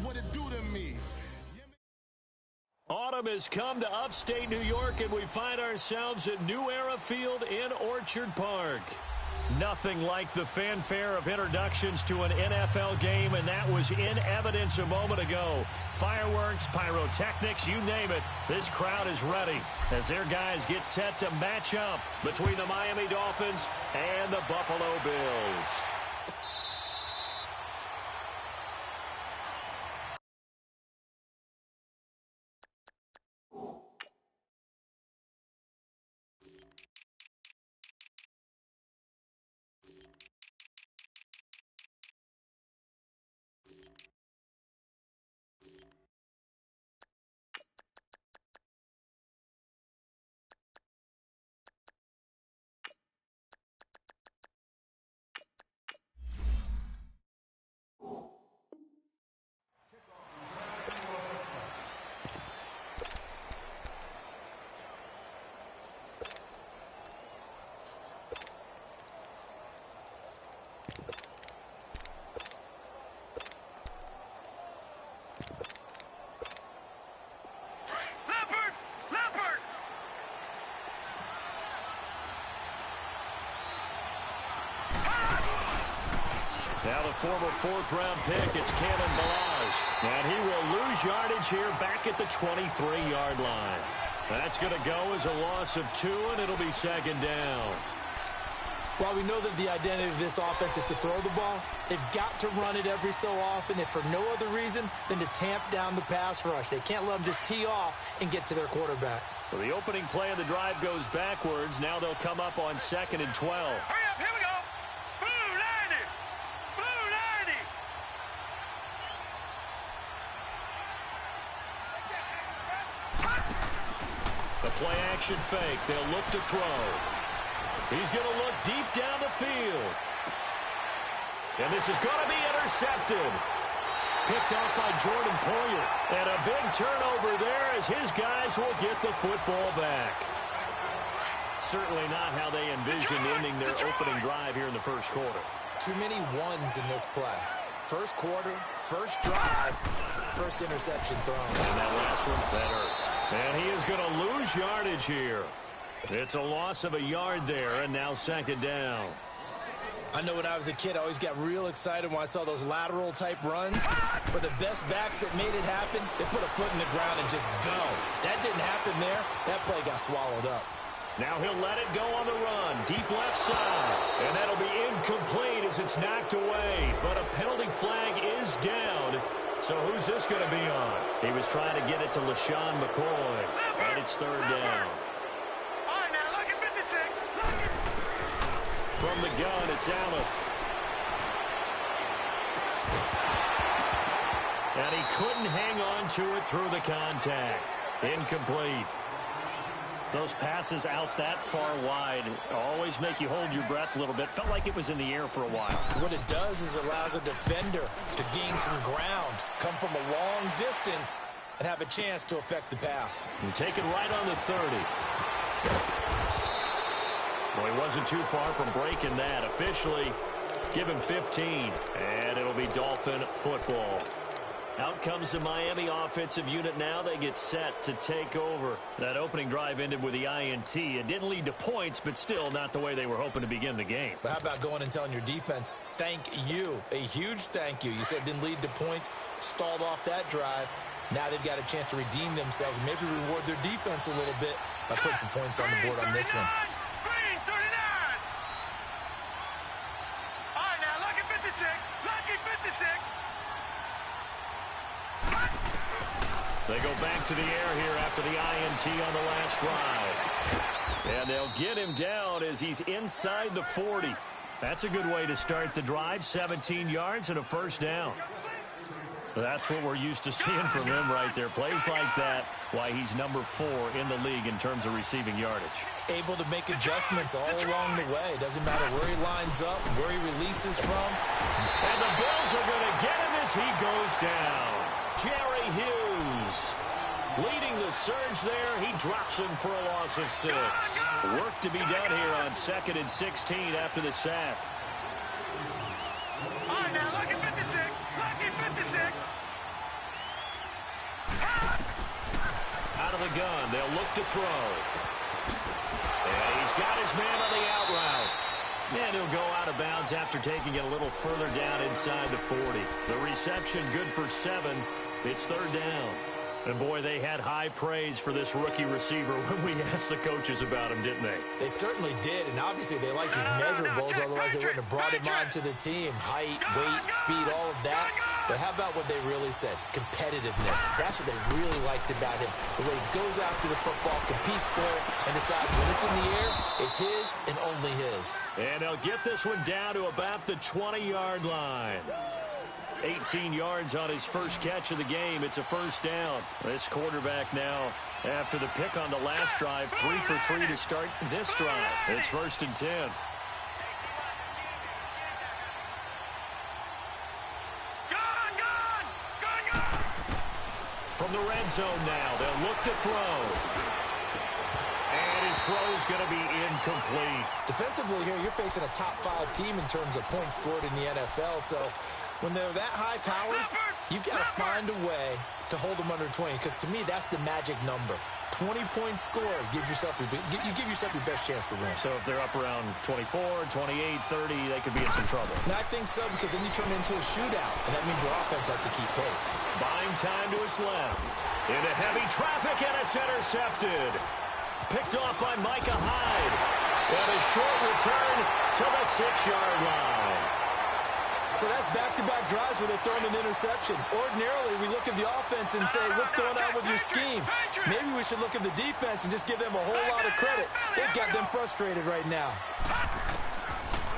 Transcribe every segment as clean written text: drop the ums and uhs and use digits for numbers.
what it do to me. Autumn has come to upstate New York, and we find ourselves at New Era Field in Orchard Park. Nothing like the fanfare of introductions to an NFL game, and that was in evidence a moment ago. Fireworks, pyrotechnics, you name it, this crowd is ready as their guys get set to match up between the Miami Dolphins and the Buffalo Bills. Now the former fourth-round pick, it's Kalen Ballage. And he will lose yardage here back at the 23-yard line. That's going to go as a loss of 2, and it'll be second down. While we know that the identity of this offense is to throw the ball, they've got to run it every so often, and for no other reason than to tamp down the pass rush. They can't let them just tee off and get to their quarterback. So the opening play of the drive goes backwards. Now they'll come up on 2nd and 12. Hurry up, here we go. Blue 90. Blue 90. The play action fake. They'll look to throw. He's going to look deep down the field. And this is going to be intercepted. Picked off by Jordan Poyer. And a big turnover there as his guys will get the football back. Certainly not how they envisioned ending their opening drive here in the first quarter. Too many ones in this play. First quarter, first drive, first interception thrown. And that last one, that hurts. And he is going to lose yardage here. It's a loss of a yard there, and now second down. I know when I was a kid, I always got real excited when I saw those lateral-type runs. But the best backs that made it happen, they put a foot in the ground and just go. That didn't happen there. That play got swallowed up. Now he'll let it go on the run. Deep left side. And that'll be incomplete as it's knocked away. But a penalty flag is down. So who's this going to be on? He was trying to get it to LaShawn McCoy. And it's third down. From the gun, it's Allen. And he couldn't hang on to it through the contact. Incomplete. Those passes out that far wide always make you hold your breath a little bit. Felt like it was in the air for a while. What it does is allows a defender to gain some ground, come from a long distance, and have a chance to affect the pass. And take it right on the 30. Well, he wasn't too far from breaking that. Officially, give him 15, and it'll be Dolphin football. Out comes the Miami offensive unit now. They get set to take over. That opening drive ended with the INT. It didn't lead to points, but still not the way they were hoping to begin the game. But how about going and telling your defense, thank you, a huge thank you. You said it didn't lead to points, stalled off that drive. Now they've got a chance to redeem themselves, maybe reward their defense a little bit by putting some points on the board on this one. They go back to the air here after the INT on the last drive. And they'll get him down as he's inside the 40. That's a good way to start the drive. 17 yards and a first down. That's what we're used to seeing from him right there. Plays like that, why he's number 4 in the league in terms of receiving yardage. Able to make adjustments all along the way. Doesn't matter where he lines up, where he releases from. And the Bills are going to get him as he goes down. Jerry Hughes leading the surge there. He drops him for a loss of 6. Work to be done here on 2nd and 16 after the sack. All right, now, lucky 56. Lucky 56. gun. They'll look to throw. And he's got his man on the out route. And he'll go out of bounds after taking it a little further down inside the 40. The reception good for 7. It's third down. And, boy, they had high praise for this rookie receiver when we asked the coaches about him, didn't they? They certainly did, and obviously they liked his measurables, otherwise they wouldn't have brought him onto the team. Height, weight, speed, all of that. But how about what they really said? Competitiveness. That's what they really liked about him. The way he goes after the football, competes for it, and decides when it's in the air, it's his and only his. And they'll get this one down to about the 20-yard line. 18 yards on his first catch of the game. It's a first down. This quarterback now, after the pick on the last drive, 3 for 3 to start this drive. It's 1st and 10. From the red zone now, they'll look to throw. And his throw's going to be incomplete. Defensively here, you're facing a top-5 team in terms of points scored in the NFL, so when they're that high-powered, you've got to find a way to hold them under 20, because to me, that's the magic number. 20-point score gives yourself you give yourself your best chance to win. So if they're up around 24, 28, 30, they could be in some trouble. And I think so, because then you turn it into a shootout, and that means your offense has to keep pace. Buying time to his left. Into heavy traffic, and it's intercepted. Picked off by Micah Hyde. And a short return to the 6-yard line. So that's back-to-back drives where they've thrown an interception. Ordinarily, we look at the offense and say, what's going on with your scheme? Maybe we should look at the defense and just give them a whole lot of credit. They've got them frustrated right now.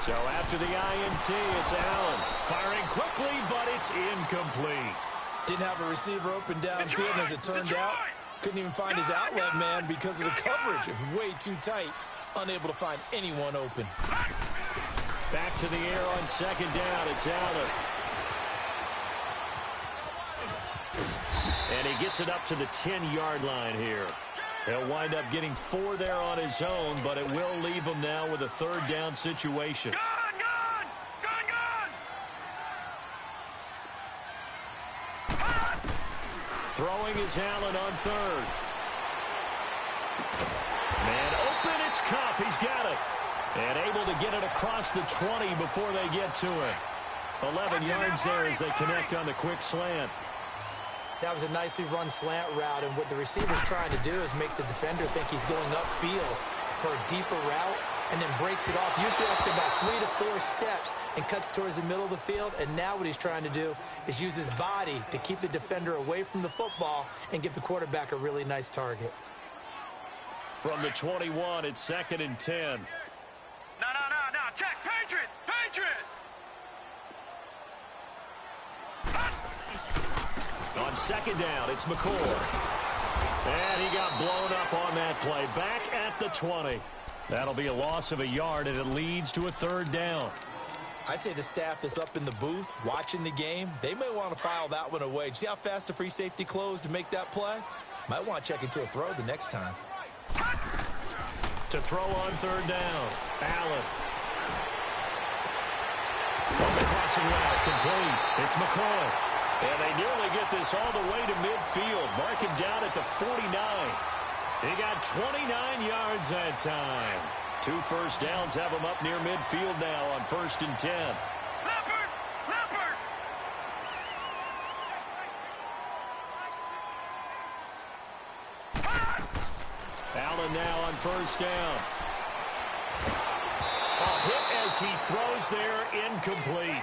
So after the INT, it's Allen. Firing quickly, but it's incomplete. Didn't have a receiver open downfield, and as it turned out, couldn't even find his outlet man because of the coverage. It was way too tight, unable to find anyone open. Back to the air on second down. It's Allen. And he gets it up to the 10-yard line here. He'll wind up getting 4 there on his own, but it will leave him now with a third down situation. Throwing is Allen on third. Man open, it's Cup. He's got it. And able to get it across the 20 before they get to it. 11 yards there as they connect on the quick slant. That was a nicely run slant route, and what the receiver's trying to do is make the defender think he's going upfield for a deeper route, and then breaks it off, usually after about 3 to 4 steps, and cuts towards the middle of the field. And now what he's trying to do is use his body to keep the defender away from the football and give the quarterback a really nice target. From the 21, it's 2nd and 10. No. Check. Patriot. On second down, it's McCoy. And he got blown up on that play. Back at the 20. That'll be a loss of a yard, and it leads to a third down. I'd say the staff that's up in the booth watching the game, they may want to file that one away. See how fast the free safety closed to make that play? Might want to check into a throw the next time. To throw on third down, Allen. On the crossing route, complete. It's McCoy. And they nearly get this all the way to midfield. Mark him down at the 49. He got 29 yards that time. 2 first downs have him up near midfield now on 1st and 10. Leopard. Allen now on first down. A hit as he throws there, incomplete.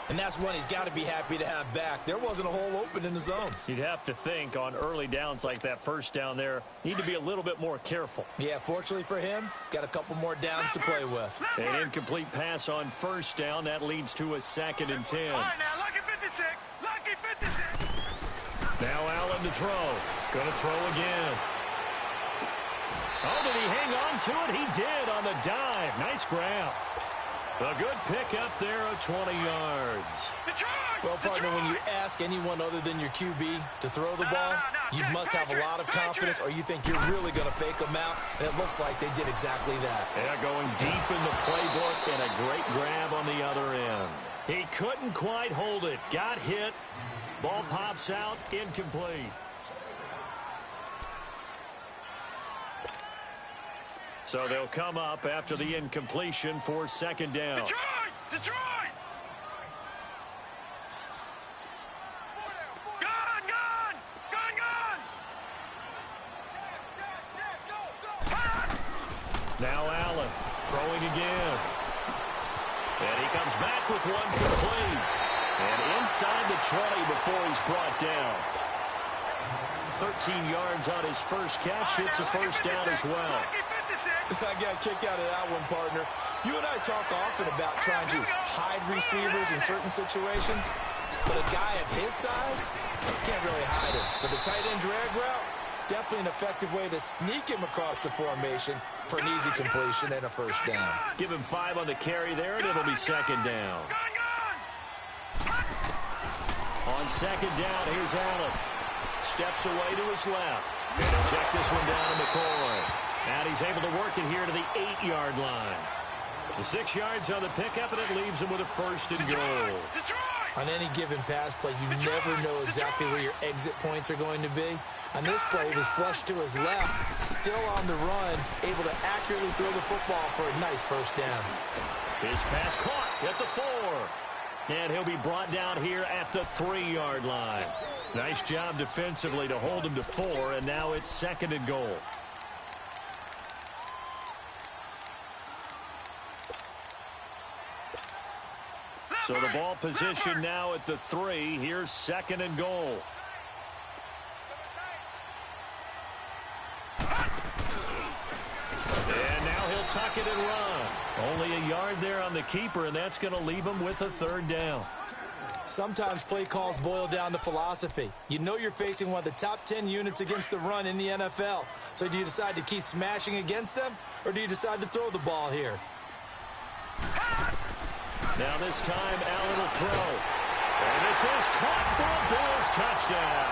And that's one he's got to be happy to have back. There wasn't a hole open in the zone. You'd have to think on early downs like that first down there, need to be a little bit more careful. Yeah, fortunately for him, got a couple more downs to play with. An incomplete pass on first down. That leads to a 2nd and 10. All right, now, lucky 56. Lucky 56. Now Allen to throw. Going to throw again. Oh, did he hang on to it? He did on the dive. Nice grab. A good pick up there of 20 yards. Well, partner, when you ask anyone other than your QB to throw the ball, you must have a lot of confidence, or you think you're really going to fake them out, and it looks like they did exactly that. Yeah, going deep in the playbook, and a great grab on the other end. He couldn't quite hold it. Got hit. Ball pops out, incomplete. So they'll come up after the incompletion for second down. Detroit! Detroit! Gun! Gun! Gun! Gun! Now Allen throwing again. And he comes back with one complete. And inside the 20 before he's brought down. 13 yards on his first catch. It's a first down as well. I got a kick out of that one, partner. You and I talk often about trying to hide receivers in certain situations, but a guy of his size can't really hide him. But the tight end drag route, definitely an effective way to sneak him across the formation for an easy completion and a first down. Give him 5 on the carry there, and it'll be second down. On second down, here's Allen. Steps away to his left. And he'll check this one down to McCoy. And he's able to work it here to the 8-yard line. The 6 yards on the pickup, and it leaves him with a first and goal. On any given pass play, you never know exactly where your exit points are going to be. On this play, he was flushed to his left, still on the run, able to accurately throw the football for a nice first down. His pass caught at the 4. And he'll be brought down here at the 3-yard line. Nice job defensively to hold him to 4, and now it's second and goal. So the ball position now at the 3. Here's second and goal. And now he'll tuck it and run. Only a yard there on the keeper, and that's going to leave him with a third down. Sometimes play calls boil down to philosophy. You know you're facing one of the top 10 units against the run in the NFL. So do you decide to keep smashing against them, or do you decide to throw the ball here? Now this time, Allen will throw. And this is caught for a Bills touchdown.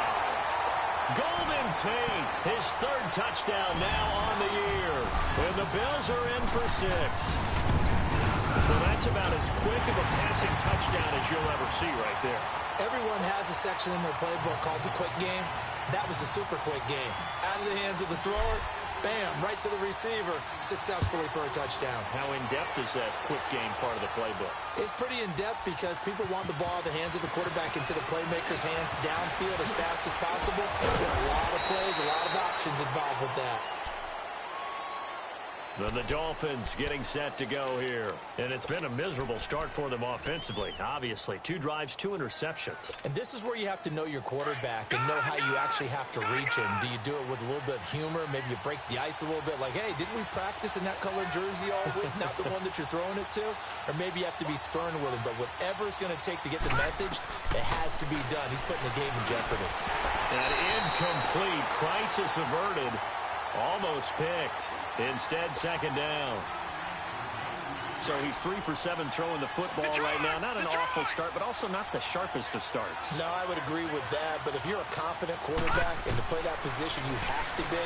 Golden Tate, his third touchdown now on the year. And the Bills are in for 6. Well, that's about as quick of a passing touchdown as you'll ever see right there. Everyone has a section in their playbook called the quick game. That was the super quick game. Out of the hands of the thrower, bam, right to the receiver, successfully for a touchdown. How in-depth is that quick game part of the playbook? It's pretty in-depth because people want the ball in the hands of the quarterback into the playmaker's hands downfield as fast as possible. There are a lot of plays, a lot of options involved with that. Then the Dolphins getting set to go here. And it's been a miserable start for them offensively, obviously. 2 drives, 2 interceptions. And this is where you have to know your quarterback and know how you actually have to reach him. Do you do it with a little bit of humor? Maybe you break the ice a little bit like, hey, didn't we practice in that colored jersey all week? Not the one that you're throwing it to? Or maybe you have to be stern with him. But whatever it's going to take to get the message, it has to be done. He's putting the game in jeopardy. An incomplete, crisis averted. Almost picked. Instead, second down. So he's 3 for 7 throwing the football right now. Not an awful start, but also not the sharpest of starts. No, I would agree with that. But if you're a confident quarterback and to play that position, you have to be.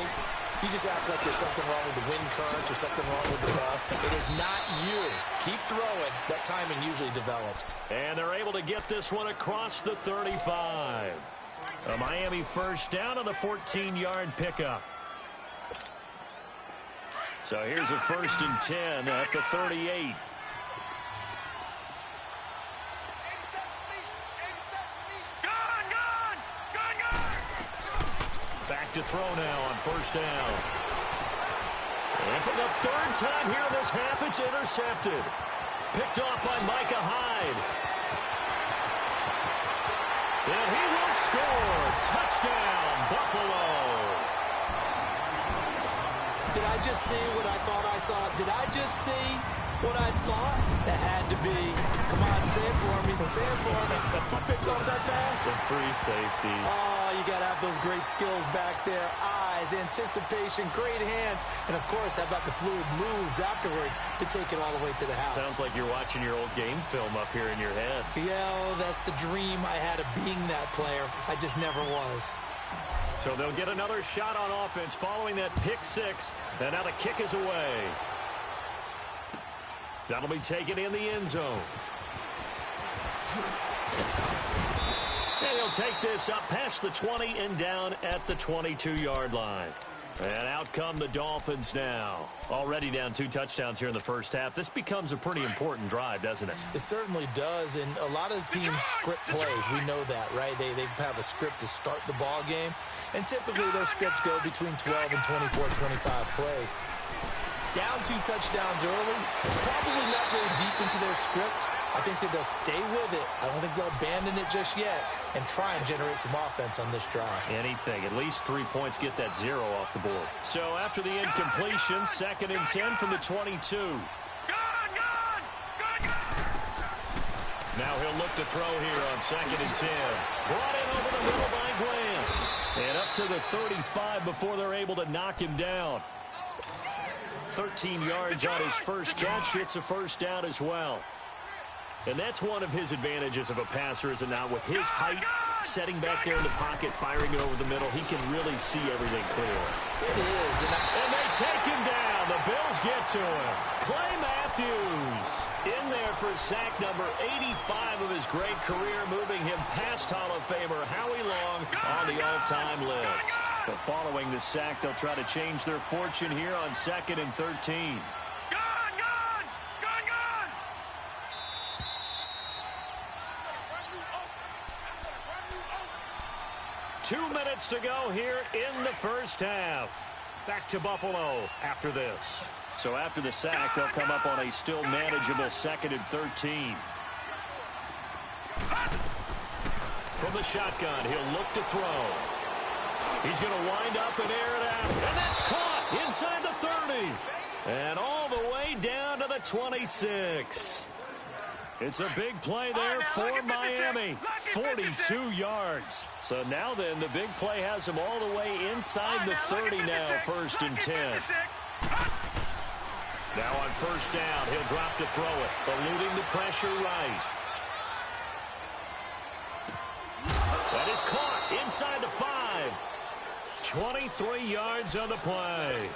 You just act like there's something wrong with the wind currents or something wrong with the ball. It is not you. Keep throwing. That timing usually develops. And they're able to get this one across the 35. A Miami first down on the 14-yard pickup. So here's a 1st and 10 at the 38. Back to throw now on first down. And for the 3rd time here in this half, it's intercepted. Picked off by Micah Hyde. And he will score. Touchdown, Buffalo. Did I just see what I thought I saw? Did I just see what I thought? That had to be. Come on, say it for me. Say it for me. Who picked off that pass? A free safety. Oh, you got to have those great skills back there. Eyes, anticipation, great hands. And, of course, how about the fluid moves afterwards to take it all the way to the house? Sounds like you're watching your old game film up here in your head. Yeah, that's the dream I had of being that player. I just never was. So they'll get another shot on offense following that pick 6. And now the kick is away. That'll be taken in the end zone. And he'll take this up past the 20 and down at the 22-yard line. And out come the Dolphins now. Already down 2 touchdowns here in the first half. This becomes a pretty important drive, doesn't it? It certainly does, and a lot of teams script plays. We know that, right? They have a script to start the ball game, and typically those scripts go between 12 and 24, 25 plays. Down 2 touchdowns early, probably not very deep into their script. I think that they'll stay with it. I don't think they'll abandon it just yet and try and generate some offense on this drive. Anything. At least 3 points, get that 0 off the board. So after the incompletion, 2nd and 10 from the 22. Now he'll look to throw here on 2nd and 10. Brought in over the middle by Graham. And up to the 35 before they're able to knock him down. 13 yards on his first catch. It's a first down as well. And that's one of his advantages of a passer, is it not? With his height, setting back there in the pocket, firing over the middle, he can really see everything clearly. It is. And they take him down. The Bills get to him. Clay Matthews in there for sack number 85 of his great career, moving him past Hall of Famer Howie Long on the all-time list. But following the sack, they'll try to change their fortune here on 2nd and 13. 2 minutes to go here in the first half. Back to Buffalo after this. So after the sack, they'll come up on a still manageable 2nd and 13. From the shotgun, he'll look to throw. He's going to wind up and air it out. And that's caught inside the 30. And all the way down to the 26. It's a big play there for Miami. 42 yards. So now then, the big play has him all the way inside the 30 now, 1st and 10. Now on 1st down, he'll drop to throw it, eluding the pressure right. That is caught inside the 5. 23 yards on the play.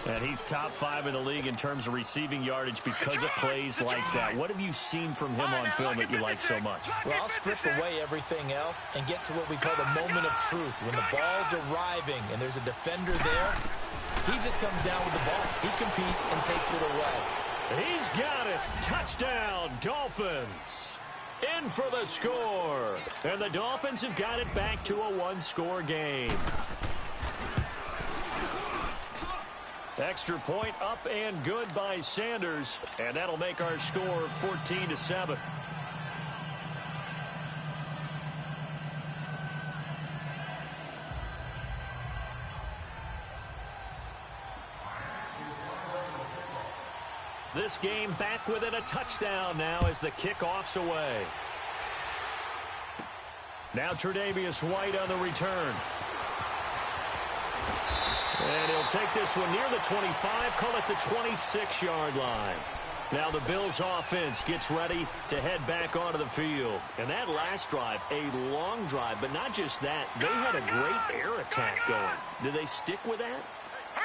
And he's top 5 in the league in terms of receiving yardage because of plays like that. What have you seen from him on film that you like so much? Well, I'll strip away everything else and get to what we call the moment of truth. When the ball's arriving and there's a defender there, he just comes down with the ball. He competes and takes it away. He's got it. Touchdown, Dolphins. In for the score. And the Dolphins have got it back to a 1-score game. Extra point up and good by Sanders. And that'll make our score 14-7. This game back within a touchdown now as the kickoff's away. Now Tre'Davious White on the return. And he'll take this one near the 25, call it the 26-yard line. Now the Bills offense gets ready to head back onto the field. And that last drive, a long drive, but not just that. They had a great air attack going. Do they stick with that?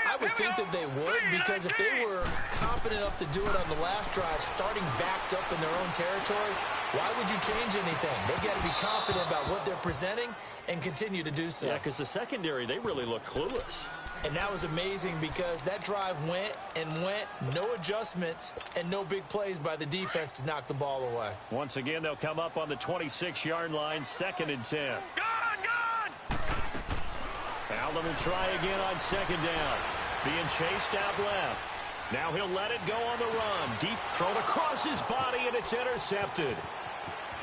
I would think that they would, because if they were confident enough to do it on the last drive, starting backed up in their own territory, why would you change anything? They've got to be confident about what they're presenting and continue to do so. Yeah, because the secondary, they really look clueless. And that was amazing because that drive went and went, no adjustments, and no big plays by the defense to knock the ball away. Once again, they'll come up on the 26-yard line, 2nd and 10. Allen will try again on 2nd down. Being chased out left. Now he'll let it go on the run. Deep thrown across his body, and it's intercepted.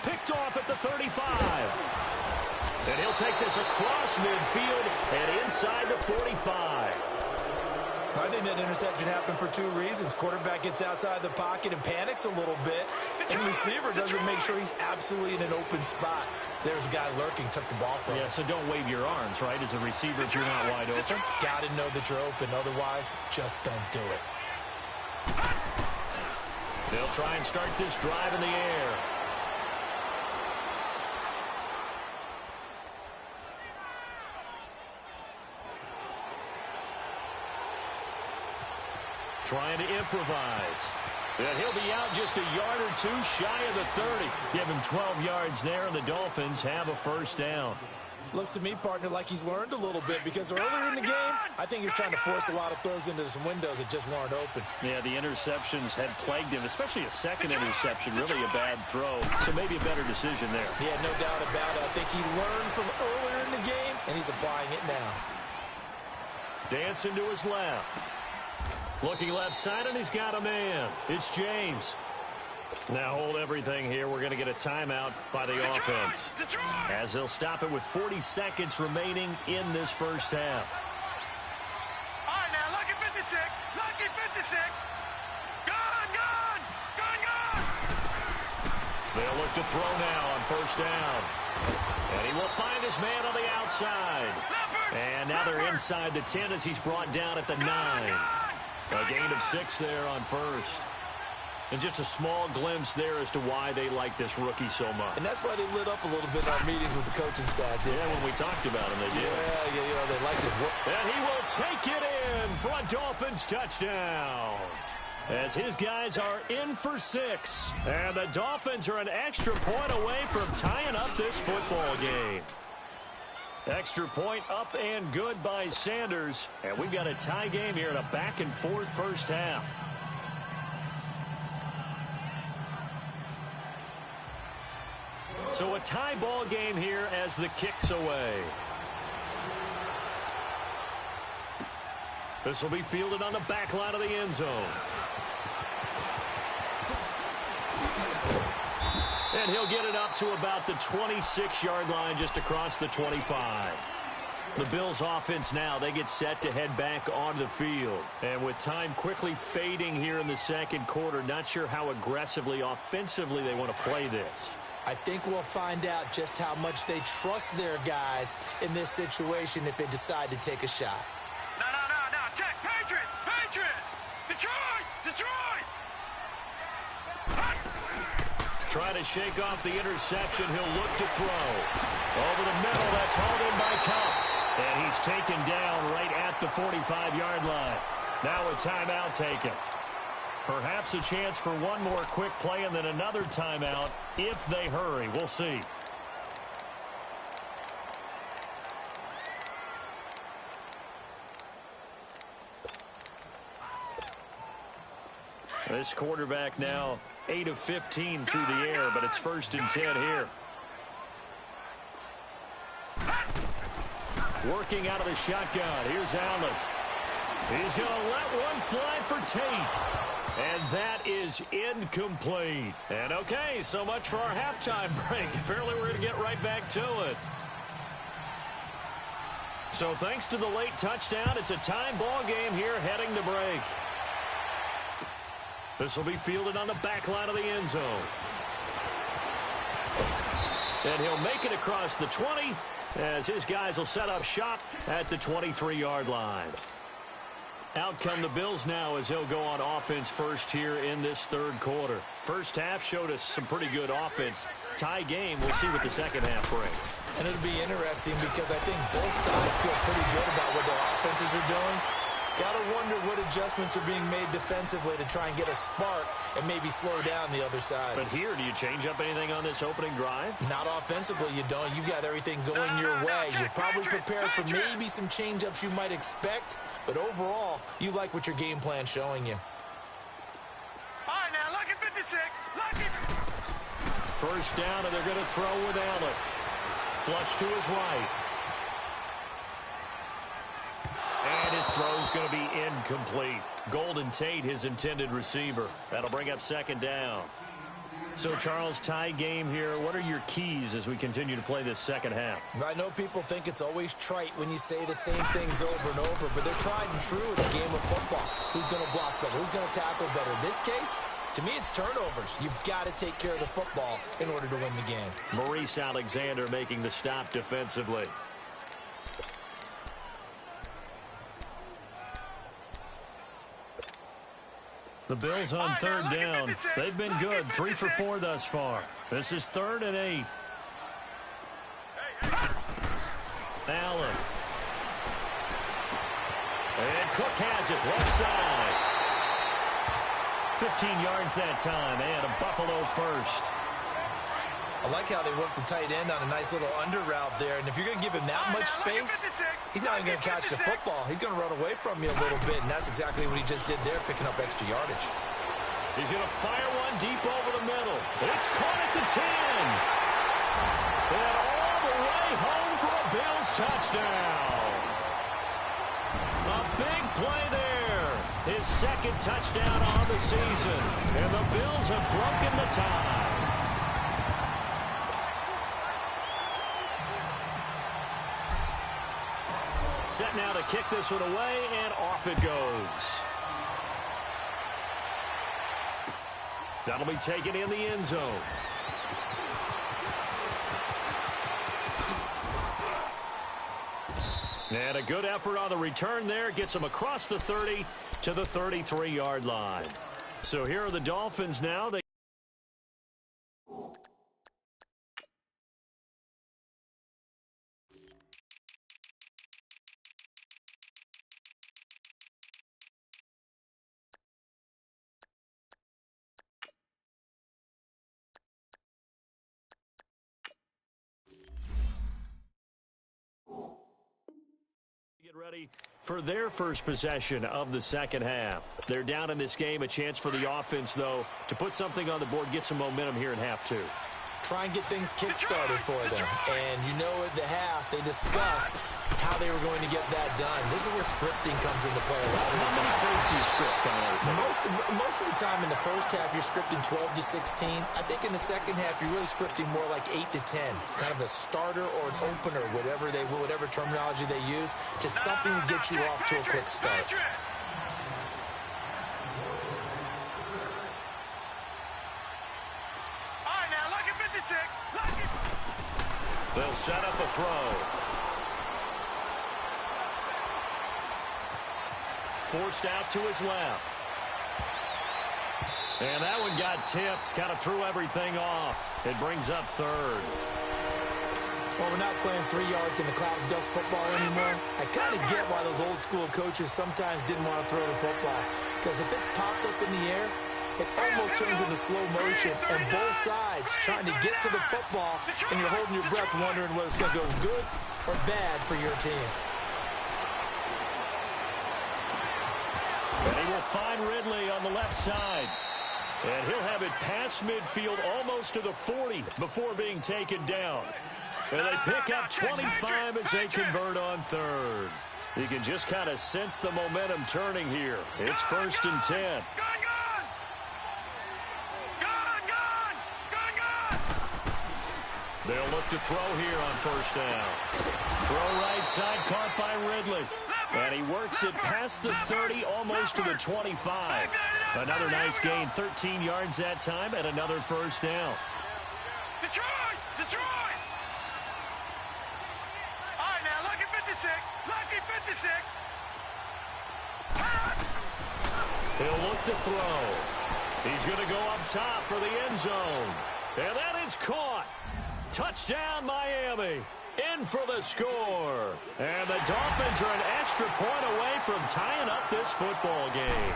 Picked off at the 35. And he'll take this across midfield and inside the 45. I think that interception happened for 2 reasons. Quarterback gets outside the pocket and panics a little bit, and receiver doesn't make sure he's absolutely in an open spot. So there's a guy lurking, took the ball from him. Yeah, so don't wave your arms, right, as a receiver if you're not wide open. Got to know that you're open. Otherwise, just don't do it. They'll try and start this drive in the air. Trying to improvise. And he'll be out just a yard or 2 shy of the 30. Give him 12 yards there, and the Dolphins have a first down. Looks to me, partner, like he's learned a little bit because earlier in the game, I think he was trying to force a lot of throws into some windows that just weren't open. Yeah, the interceptions had plagued him, especially a second interception, really a bad throw. So maybe a better decision there. Yeah, no doubt about it. I think he learned from earlier in the game, and he's applying it now. Dancing to his left. Looking left side, and he's got a man. It's James. Now hold everything here. We're going to get a timeout by the offense. As they'll stop it with 40 seconds remaining in this first half. All right, now, lucky 56. Lucky 56. Gone, gone. Gone, gone. They'll look to throw now on first down. And he will find his man on the outside. And now they're inside the 10 as he's brought down at the 9. A gain of 6 there on first. And just a small glimpse there as to why they like this rookie so much. And that's why they lit up a little bit in our meetings with the coaching staff. Yeah, when we talked about him, they did. Yeah, you know, they like his work. And he will take it in for a Dolphins touchdown. As his guys are in for 6. And the Dolphins are an extra point away from tying up this football game. Extra point up and good by Sanders. And we've got a tie game here in a back-and-forth first half. So a tie ball game here as the kick's away. This will be fielded on the back line of the end zone. And he'll get it up to about the 26-yard line just across the 25. The Bills offense now, they get set to head back onto the field. And with time quickly fading here in the second quarter, not sure how aggressively, offensively they want to play this. I think we'll find out just how much they trust their guys in this situation if they decide to take a shot. No. Check. Patriot. Detroit. Try to shake off the interception. He'll look to throw. Over the middle, that's hauled in by Cup. And he's taken down right at the 45-yard line. Now a timeout taken. Perhaps a chance for one more quick play and then another timeout if they hurry. We'll see. This quarterback now 8 of 15 through the air, but it's 1st and 10 here. Working out of the shotgun. Here's Allen. He's going to let one fly for Tate. And that is incomplete. And okay, so much for our halftime break. Apparently we're going to get right back to it. So thanks to the late touchdown, it's a tie ball game here heading to break. This will be fielded on the back line of the end zone. And he'll make it across the 20 as his guys will set up shop at the 23-yard line. Out come the Bills now as he'll go on offense first here in this third quarter. First half showed us some pretty good offense. Tie game, we'll see what the second half brings. And it'll be interesting because I think both sides feel pretty good about what their offenses are doing. Gotta wonder what adjustments are being made defensively to try and get a spark and maybe slow down the other side. But here, do you change up anything on this opening drive? Not offensively, you don't. You've got everything going your way. You've probably prepared for maybe some change-ups you might expect, but overall, you like what your game plan's showing you. All right, now, lucky 56. Lucky. First down, and they're going to throw with Allen. Flush to his right. And his throw's going to be incomplete. Golden Tate, his intended receiver. That'll bring up second down. So, Charles, tie game here. What are your keys as we continue to play this second half? I know people think it's always trite when you say the same things over and over, but they're tried and true in the game of football. Who's going to block better? Who's going to tackle better? In this case, to me, it's turnovers. You've got to take care of the football in order to win the game. Maurice Alexander making the stop defensively. The Bills on third down. They've been good. 3 for 4 thus far. This is 3rd and 8. Allen. And Cook has it. Left side. 15 yards that time. And a Buffalo first. I like how they work the tight end on a nice little under route there. And if you're going to give him that much space, he's not even going to catch the football. He's going to run away from you a little bit, and that's exactly what he just did there, picking up extra yardage. He's going to fire one deep over the middle. It's caught at the 10. And all the way home for a Bills touchdown. A big play there. His second touchdown on the season. And the Bills have broken the tie. Set now to kick this one away, and off it goes. That'll be taken in the end zone. And a good effort on the return there. Gets him across the 30 to the 33-yard line. So here are the Dolphins now. They get ready for their first possession of the second half. They're down in this game. A chance for the offense, though, to put something on the board, get some momentum here in half two. Try and get things kick-started for them. And you know at the half, they discussed how they were going to get that done. This is where scripting comes into play a lot of the time. How many plays do you script? Most of the time in the first half, you're scripting 12 to 16. I think in the second half, you're really scripting more like 8 to 10. Kind of a starter or an opener, whatever terminology they use. Just something to get you off to a quick start. They'll set up a throw. Forced out to his left. And that one got tipped. Kind of threw everything off. It brings up third. Well, we're not playing 3 yards in the cloud of dust football anymore. I kind of get why those old school coaches sometimes didn't want to throw the football. Because if it's popped up in the air, it almost turns into slow motion, and both sides trying to get to the football, and you're holding your breath wondering whether it's going to go good or bad for your team. And he will find Ridley on the left side. And he'll have it past midfield almost to the 40 before being taken down. And they pick up 25 as they convert on third. You can just kind of sense the momentum turning here. It's 1st and 10. They'll look to throw here on first down. Throw right side, caught by Ridley. And he works it past the 30, almost to the 25. Another nice gain, 13 yards that time, and another first down. Detroit! Detroit! All right, now, lucky 56. Lucky 56. He'll look to throw. He's going to go up top for the end zone. And that is caught. Touchdown, Miami. In for the score. And the Dolphins are an extra point away from tying up this football game.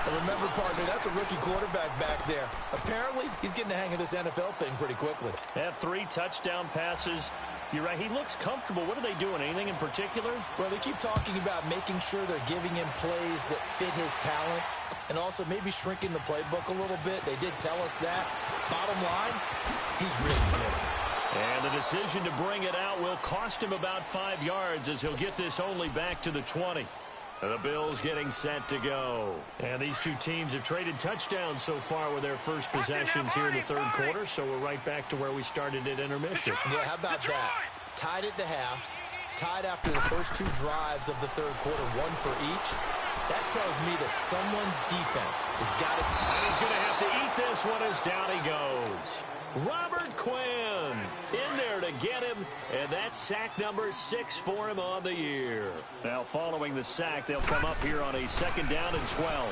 And remember, partner, that's a rookie quarterback back there. Apparently, he's getting the hang of this NFL thing pretty quickly. Had 3 touchdown passes. You're right, he looks comfortable. What are they doing? Anything in particular? Well, they keep talking about making sure they're giving him plays that fit his talents and also maybe shrinking the playbook a little bit. They did tell us that. Bottom line, he's really good. And the decision to bring it out will cost him about 5 yards as he'll get this only back to the 20. The Bills getting set to go. And these two teams have traded touchdowns so far with their first possessions here in the third quarter, so we're right back to where we started at intermission. Yeah, how about that? Tied at the half, tied after the first 2 drives of the third quarter, 1 for each. That tells me that someone's defense has got us. And he's going to have to eat this one as down he goes. Robert Quinn in there to get him, and that's sack number 6 for him on the year. Now following the sack, they'll come up here on a 2nd down and 12.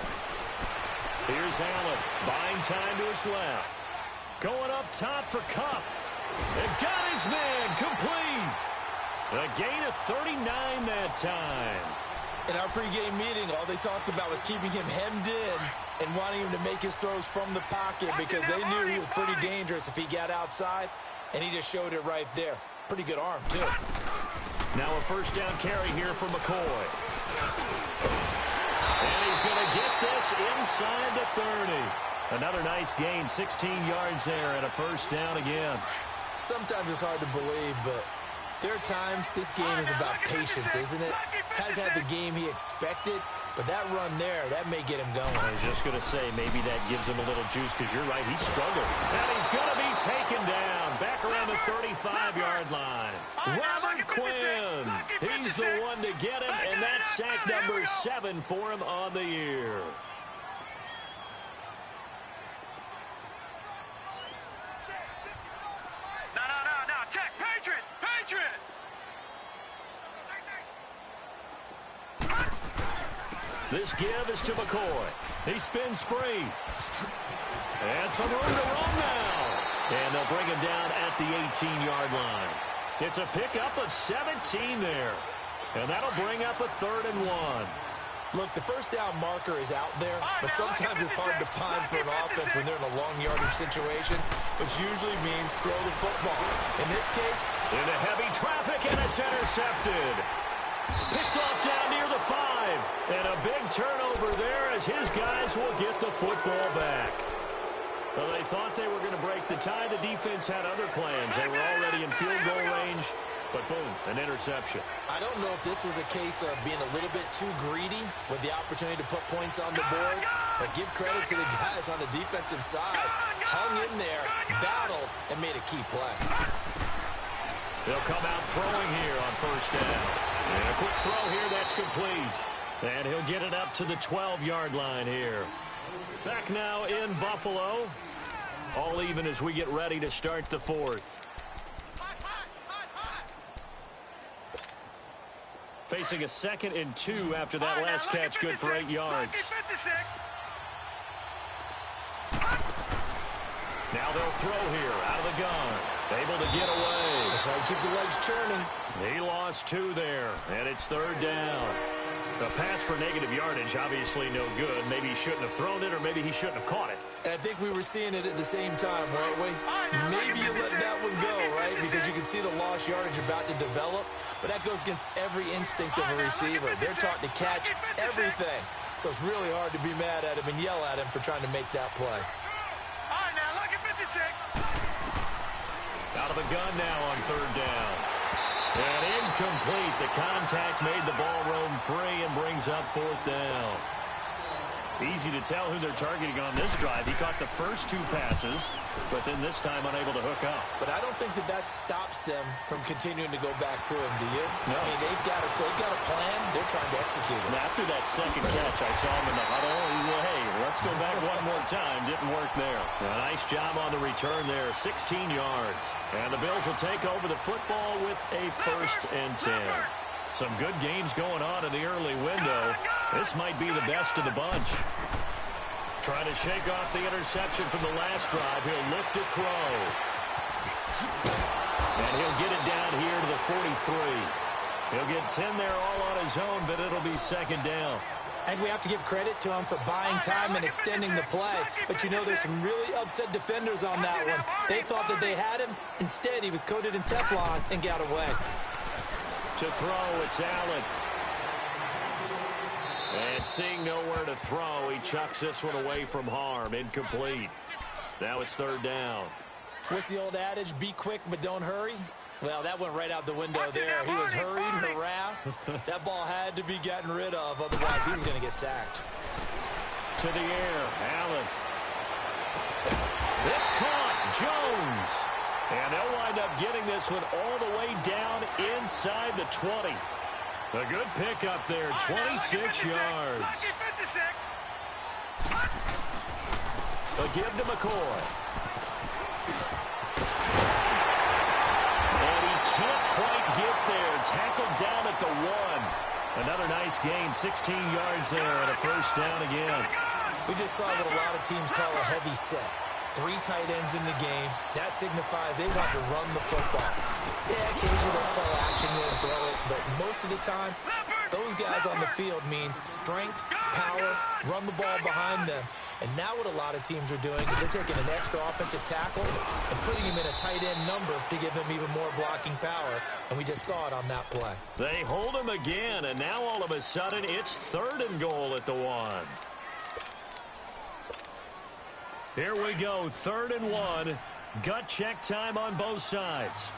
Here's Allen, buying time to his left. Going up top for Kupp. And got his man complete. A gain of 39 that time. In our pregame meeting, all they talked about was keeping him hemmed in and wanting him to make his throws from the pocket because they knew he was pretty dangerous if he got outside, and he just showed it right there. Pretty good arm, too. Now a first down carry here for McCoy. And he's going to get this inside the 30. Another nice gain, 16 yards there, and a first down again. Sometimes it's hard to believe, but there are times this game is about patience, isn't it? Has had the game he expected, but that run there, that may get him going. I was just going to say, maybe that gives him a little juice, because you're right, he struggled. And he's going to be taken down, back around the 35-yard line. Robert Quinn, he's the one to get him, and that's sack number 7 for him on the year. No, check, Patriot! This give is to McCoy. He spins free. And some room to run now. And they'll bring him down at the 18-yard line. It's a pickup of 17 there. And that'll bring up a 3rd and 1. Look, the first down marker is out there, but sometimes it's hard to find for an offense when they're in a long yardage situation, which usually means throw the football. In this case, into heavy traffic, and it's intercepted. Picked off down near the 5. And a big turnover there as his guys will get the football back. Well, they thought they were going to break the tie. The defense had other plans. They were already in field goal range, but boom, an interception. I don't know if this was a case of being a little bit too greedy with the opportunity to put points on the board, but give credit to the guys on the defensive side. Hung in there, battled, and made a key play. They'll come out throwing here on first down. And a quick throw here, that's complete. And he'll get it up to the 12-yard line here. Back now in Buffalo. All even as we get ready to start the 4th. Facing a 2nd and 2 after that last catch, good for 8 yards. Now they'll throw here out of the gun. Able to get away. That's why you keep the legs churning. He lost 2 there, and it's 3rd down. The pass for negative yardage, obviously no good. Maybe he shouldn't have thrown it, or maybe he shouldn't have caught it. And I think we were seeing it at the same time, weren't we? Maybe you let that one go, right? Because you can see the lost yardage about to develop. But that goes against every instinct of a receiver. They're taught to catch everything. So it's really hard to be mad at him and yell at him for trying to make that play. All right, now look at 56. Out of the gun now on 3rd down. And incomplete. The contact made the ball roam free and brings up 4th down. Easy to tell who they're targeting on this drive. He caught the first 2 passes, but then this time unable to hook up. But I don't think that stops them from continuing to go back to him, do you? No. I mean, they've got a plan. They're trying to execute it. And after that second catch, I saw him in the huddle. He said, hey, let's go back one more time. Didn't work there. A nice job on the return there, 16 yards. And the Bills will take over the football with a 1st and 10. Some good games going on in the early window. This might be the best of the bunch. Trying to shake off the interception from the last drive. He'll look to throw. And he'll get it down here to the 43. He'll get 10 there all on his own, but it'll be 2nd down. And we have to give credit to him for buying time and extending the play. But you know, there's some really upset defenders on that one. They thought that they had him. Instead, he was coated in Teflon and got away. To throw, it's Allen. And seeing nowhere to throw, he chucks this one away from harm. Incomplete. Now it's 3rd down. What's the old adage? Be quick, but don't hurry. Well, that went right out the window there. He was hurried, harassed. That ball had to be gotten rid of. Otherwise, he was going to get sacked. To the air, Allen. It's caught. Jones. And they'll wind up getting this one all the way down inside the 20. A good pickup there, 26 yards. A give to McCoy. And he can't quite get there. Tackled down at the 1. Another nice gain, 16 yards there, and a 1st down again. We just saw what a lot of teams call a heavy set. 3 tight ends in the game. That signifies they want to run the football. Yeah, occasionally they'll play action and throw it, but most of the time, Those guys on the field means strength, power, run the ball behind them. And now what a lot of teams are doing is they're taking an extra offensive tackle and putting him in a tight end number to give him even more blocking power. And we just saw it on that play. They hold him again, and now all of a sudden it's 3rd and goal at the 1. Here we go, 3rd and 1. Gut check time on both sides.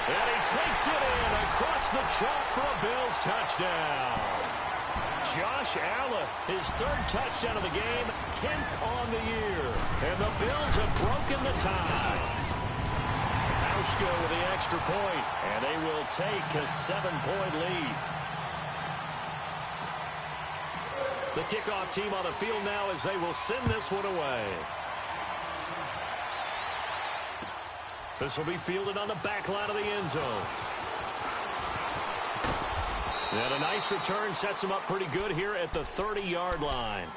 And he takes it in across the chalk for a Bills touchdown. Josh Allen, his 3rd touchdown of the game, 10th on the year. And the Bills have broken the tie. Hauschka with the extra point, and they will take a 7-point lead. The kickoff team on the field now as they will send this one away. This will be fielded on the back line of the end zone. And a nice return sets him up pretty good here at the 30-yard line.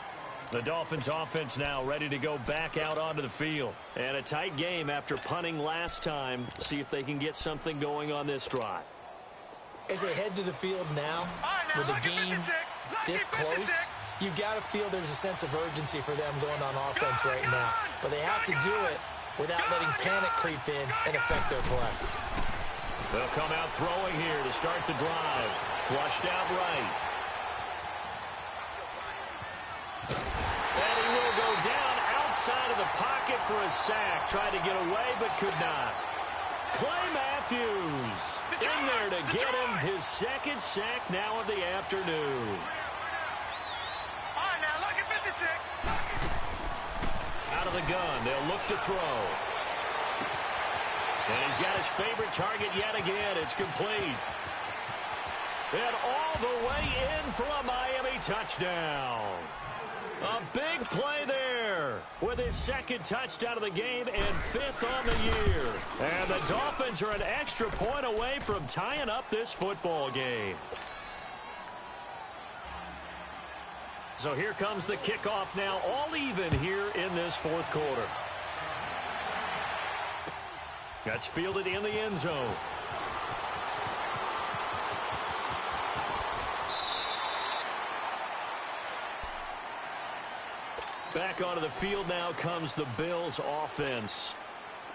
The Dolphins offense now ready to go back out onto the field. And a tight game after punting last time. See if they can get something going on this drive. As they head to the field now, with the game this close, you've got to feel there's a sense of urgency for them going on offense right now. But they have to do it without letting panic creep in and affect their play. They'll come out throwing here to start the drive. Flushed out right. And he will go down outside of the pocket for a sack. Tried to get away but could not. Clay Matthews in there to get him his 2nd sack now of the afternoon. All right, now, look at 56. Out of the gun, they'll look to throw. And he's got his favorite target yet again. It's complete. And all the way in for a Miami touchdown. A big play there with his 2nd touchdown of the game and 5th on the year. And the Dolphins are an extra point away from tying up this football game. So here comes the kickoff now, all even here in this 4th quarter. That's fielded in the end zone. Back onto the field now comes the Bills offense.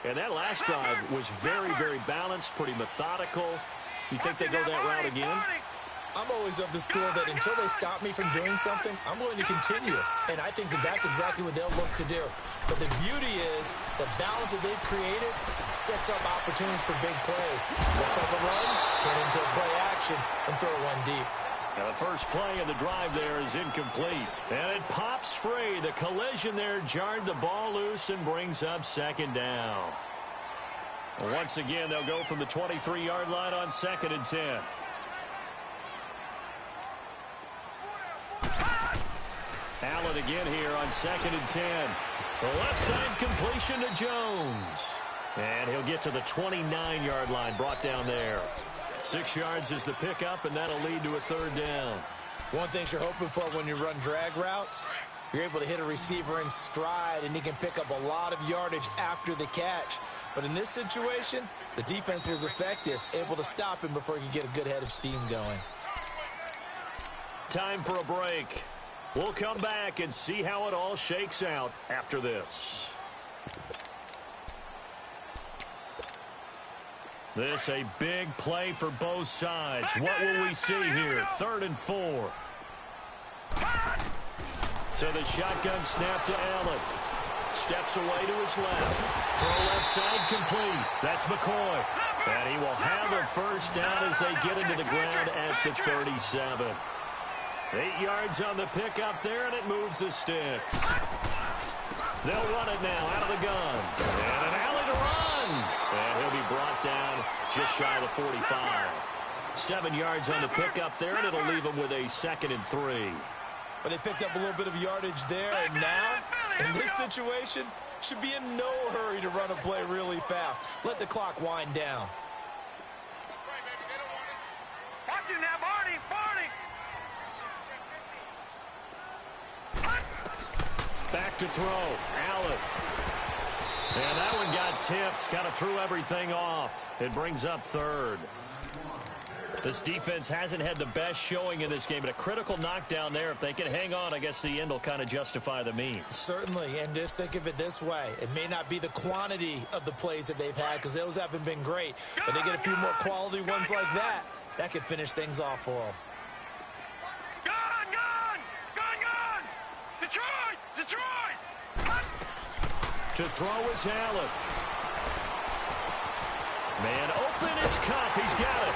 And that last drive was very, very balanced, pretty methodical. You think they go that route again? I'm always of the school that until they stop me from doing something, I'm going to continue. And I think that that's exactly what they'll look to do. But the beauty is the balance that they've created sets up opportunities for big plays. Looks like a run, turn into a play action, and throw one deep. And the first play of the drive there is incomplete. And it pops free. The collision there jarred the ball loose and brings up 2nd down. Once again, they'll go from the 23-yard line on 2nd and 10. Allen again here on 2nd and 10. The left side completion to Jones. And he'll get to the 29-yard line, brought down there. 6 yards is the pickup, and that'll lead to a 3rd down. One thing you're hoping for when you run drag routes, you're able to hit a receiver in stride, and he can pick up a lot of yardage after the catch. But in this situation, the defense was effective, able to stop him before he could get a good head of steam going. Time for a break. We'll come back and see how it all shakes out after this. This a big play for both sides. What will we see here? 3rd and 4. So the shotgun snap to Allen. Steps away to his left. Throw left side complete. That's McCoy. And he will have a 1st down as they get into the ground at the 37. 8 yards on the pickup there, and it moves the sticks. They'll run it now out of the gun. And an alley to run. And he'll be brought down just shy of the 45. 7 yards on the pickup there, and it'll leave him with a 2nd and 3. But they picked up a little bit of yardage there, and now, in this situation, should be in no hurry to run a play really fast. Let the clock wind down. Watch it now, Barney, Barney. Back to throw. Allen. And that one got tipped, kind of threw everything off. It brings up third. This defense hasn't had the best showing in this game, but a critical knockdown there. If they can hang on, I guess the end will kind of justify the means. Certainly, and just think of it this way. It may not be the quantity of the plays that they've had because those haven't been great, but they get a few more quality ones like that. That could finish things off for them. Gone! Detroit! To throw is Allen. Man open, it's Cup. He's got it.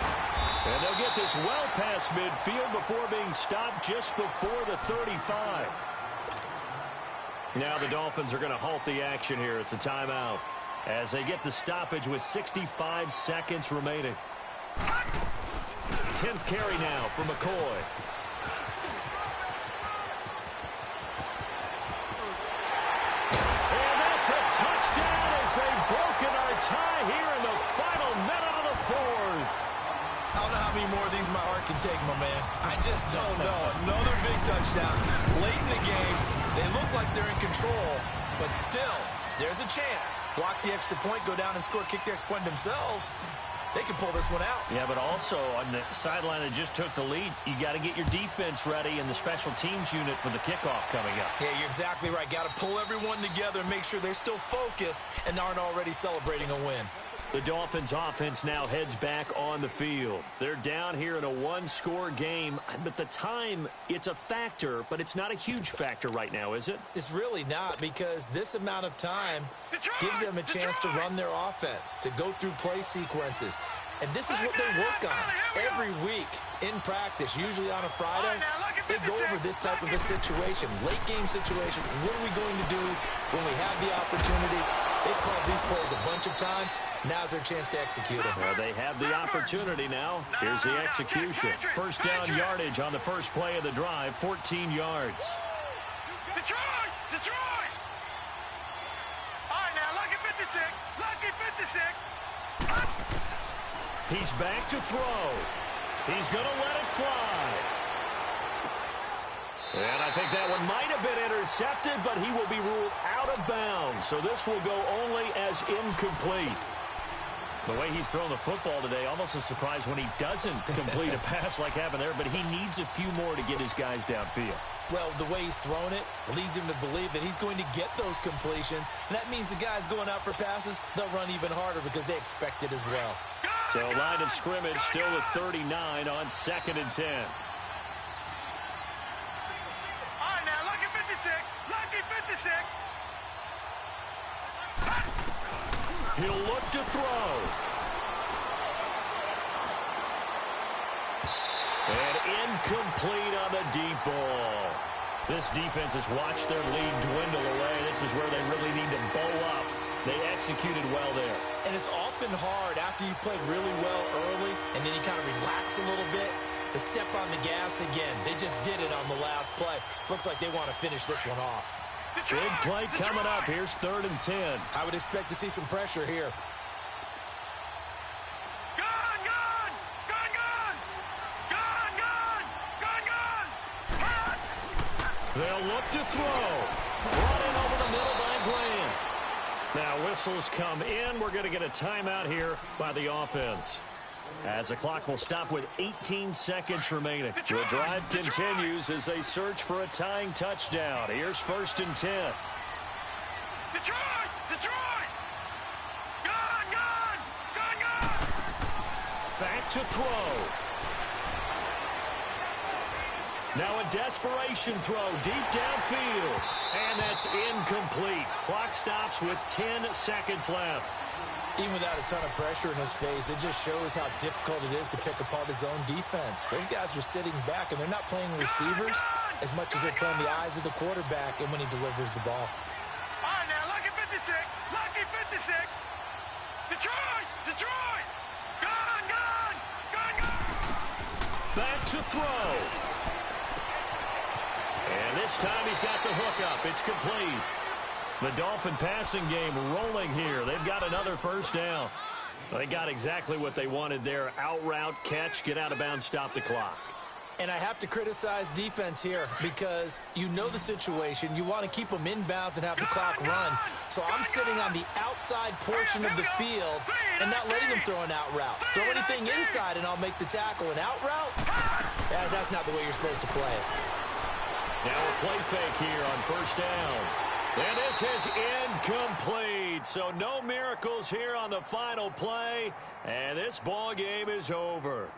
And they'll get this well past midfield before being stopped just before the 35. Now the Dolphins are going to halt the action here. It's a timeout as they get the stoppage with 65 seconds remaining. 10th carry now for McCoy. And that's a touchdown as they've broken our tie here in the final minute of the fourth. I don't know how many more of these my heart can take, my man. I just don't know. Another big touchdown. Late in the game, they look like they're in control, but still, there's a chance. Block the extra point, go down and score, kick the extra point themselves. They can pull this one out. Yeah, but also on the sideline that just took the lead, you got to get your defense ready and the special teams unit for the kickoff coming up. Yeah, you're exactly right. Got to pull everyone together and make sure they're still focused and aren't already celebrating a win. The Dolphins offense now heads back on the field. They're down here in a one-score game, but the time, it's a factor, but it's not a huge factor right now, is it? It's really not, because this amount of time gives them a chance to run their offense, to go through play sequences. And this is what they work on every week in practice, usually on a Friday. They go over this type of a situation, late-game situation. What are we going to do when we have the opportunity? They've called these plays a bunch of times. Now's their chance to execute them. Well, they have the opportunity now. Here's the execution. First down yardage on the first play of the drive, 14 yards. Detroit! All right, now, lucky 56. He's back to throw. He's going to let it fly. And I think that one might have been intercepted, but he will be ruled out of bounds. So this will go only as incomplete. The way he's thrown the football today, almost a surprise when he doesn't complete a pass like happened there, but he needs a few more to get his guys downfield. Well, the way he's thrown it leads him to believe that he's going to get those completions. And that means the guys going out for passes, they'll run even harder because they expect it as well. So line of scrimmage still at 39 on 2nd and 10. All right, now, lucky 56. He'll look to throw. And incomplete on the deep ball. This defense has watched their lead dwindle away. This is where they really need to bow up. They executed well there. And it's often hard after you've played really well early and then you kind of relax a little bit to step on the gas again. They just did it on the last play. Looks like they want to finish this one off. Big play coming up. Here's 3rd and 10. I would expect to see some pressure here. They'll look to throw. Brought in over the middle by Graham. Now whistles come in. We're going to get a timeout here by the offense, as the clock will stop with 18 seconds remaining. The drive continues as they search for a tying touchdown. Here's 1st and 10. Detroit! Gone! Back to throw. Now a desperation throw deep downfield. And that's incomplete. Clock stops with 10 seconds left. Even without a ton of pressure in his face, it just shows how difficult it is to pick apart his own defense. Those guys are sitting back, and they're not playing receivers as much as they're playing the eyes of the quarterback and when he delivers the ball. All right, now, lucky 56. Detroit! Gone! Back to throw. And this time he's got the hook up. It's complete. The Dolphin passing game rolling here. They've got another first down. They got exactly what they wanted there. Out route, catch, get out of bounds, stop the clock. And I have to criticize defense here because you know the situation. You want to keep them inbounds and have the clock run. So I'm sitting on the outside portion of the field and not letting them throw an out route. Throw anything inside and I'll make the tackle. An out route? Yeah, that's not the way you're supposed to play it. Now a play fake here on first down. And this is incomplete. So no miracles here on the final play. And this ball game is over.